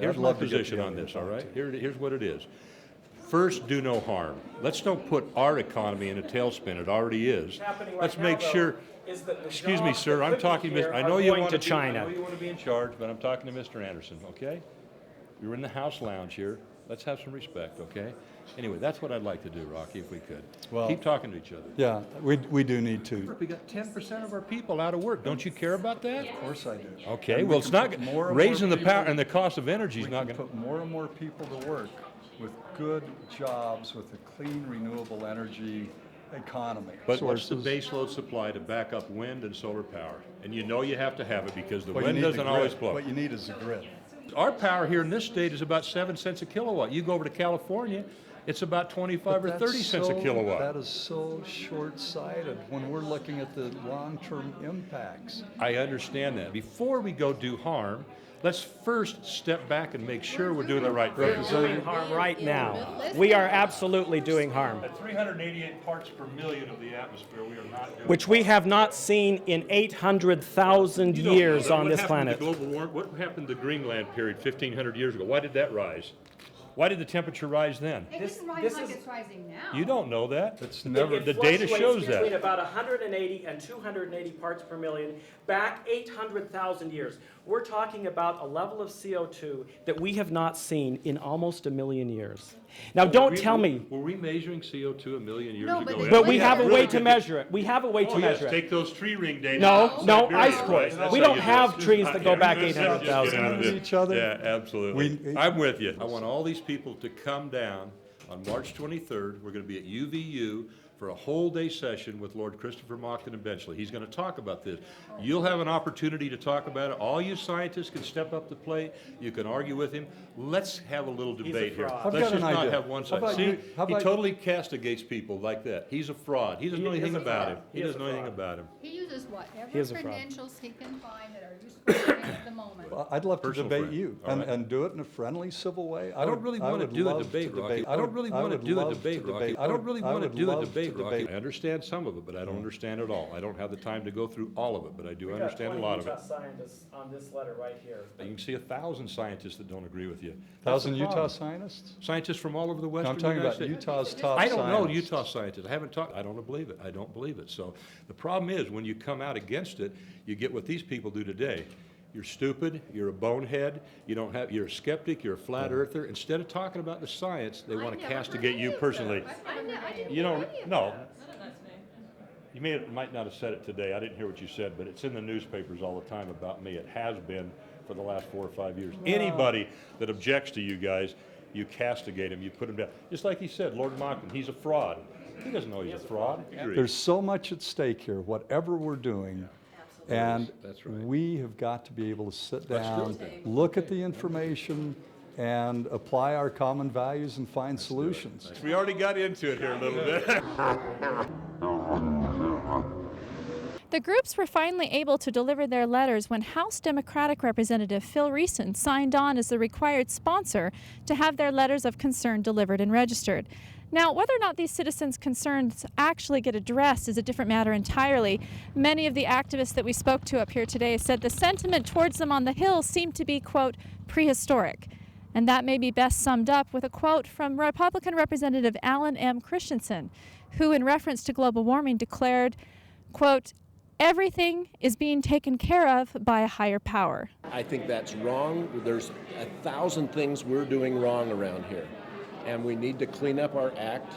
Here's my position on this, all right? Here's what it is. First, do no harm. Let's don't put our economy in a tailspin. It already is. Let's make sure. Excuse me, sir. I'm talking. I know you want to China. I know you want to be in charge, but I'm talking to Mr. Anderson. Okay? You're in the House lounge here. Let's have some respect, okay? Anyway, that's what I'd like to do, Rocky, if we could. Well, keep talking to each other. Yeah, we do need to. We got 10% of our people out of work. Don't you care about that? Of course I do. Okay, well, it's not raising the power and the cost of energy is not going to put more and more people to work with good jobs, with a clean, renewable energy economy. But what's the baseload supply to back up wind and solar power? And you know you have to have it because the wind doesn't always blow. What you need is a grid. Our power here in this state is about 7 cents a kilowatt. You go over to California, it's about 25 or 30 cents a kilowatt. That is so short-sighted when we're looking at the long-term impacts. I understand that. Before we go do harm, let's first step back and make sure we're doing the right thing. We're doing harm right now. We are absolutely doing harm. At 388 parts per million of the atmosphere, we are not doing which we have not seen in 800,000 years on this planet. Global warming, what happened to the Greenland period 1,500 years ago? Why did that rise? Why did the temperature rise then? It doesn't rise like it's rising now. You don't know that. It's never. The data shows that. Between about 180 and 280 parts per million, back 800,000 years. We're talking about a level of CO2 that we have not seen in almost 1 million years. Now, don't tell me. Were we measuring CO2 1 million years No, ago? But we have a way to measure it. We have a way to measure it. Take those tree ring data. No, ice cores. We don't have trees that go back 800,000 years. Each other. Yeah, absolutely. I'm with you. I want all these people to come down on March 23rd. We're going to be at UVU for a whole day session with Lord Christopher Monckton and Benchley. He's going to talk about this. You'll have an opportunity to talk about it. All you scientists can step up to the plate. You can argue with him. Let's have a little debate here. Let's just not have one side. See, he totally castigates people like that. He's a fraud. He doesn't know anything about him. He doesn't know anything about him. He uses whatever He is a fraud. credentials he can find that are useful to him at the moment. Well, I'd love to Personal debate friend. you All right. and do it in a friendly, civil way. I don't really want to do a debate, Rocky. I don't really want to do a debate, Rocky. I don't really want to do a debate, Rocky. I understand some of it, but I don't understand it all. I don't have the time to go through all of it, but I do understand a lot of it. Scientists on this letter right here. You can see 1,000 scientists that don't agree with you. 1,000 Utah scientists? Scientists from all over the No, western I'm talking United about States. Utah's top I don't know scientists. Utah scientists. I haven't talked. I don't believe it. I don't believe it. So the problem is when you come out against it, you get what these people do today. You're stupid. You're a bonehead. You're a skeptic. You're a flat earther. Instead of talking about the science, they want to castigate you personally. You don't. No. You might not have said it today. I didn't hear what you said, but it's in the newspapers all the time about me. It has been for the last 4 or 5 years. Anybody that objects to you guys, you castigate him. You put him down. Just like he said, Lord Monckton, he's a fraud. He doesn't know he's a fraud. There's so much at stake here, whatever we're doing. And That's right. we have got to be able to sit Let's do down, it then. look at the information, and apply our common values and find solutions. We already got into it here a little bit. The groups were finally able to deliver their letters when House Democratic Representative Phil Reeson signed on as the required sponsor to have their letters of concern delivered and registered. Now, whether or not these citizens' concerns actually get addressed is a different matter entirely. Many of the activists that we spoke to up here today said the sentiment towards them on the Hill seemed to be, quote, prehistoric. And that may be best summed up with a quote from Republican Representative Alan M. Christensen, who in reference to global warming declared, quote, everything is being taken care of by a higher power. I think that's wrong. There's 1,000 things we're doing wrong around here, and we need to clean up our act,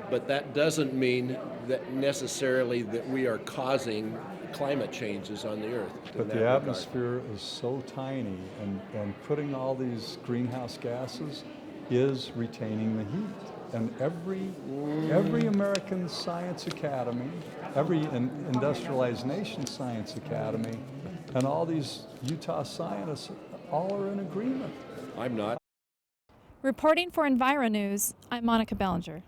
but that doesn't mean that necessarily that we are causing climate changes on the earth. But the atmosphere is so tiny, and putting all these greenhouse gases is retaining the heat. And every American Science Academy, every industrialized nation Science Academy, and all these Utah scientists all are in agreement. I'm not. Reporting for EnviroNews, I'm Monica Bellenger.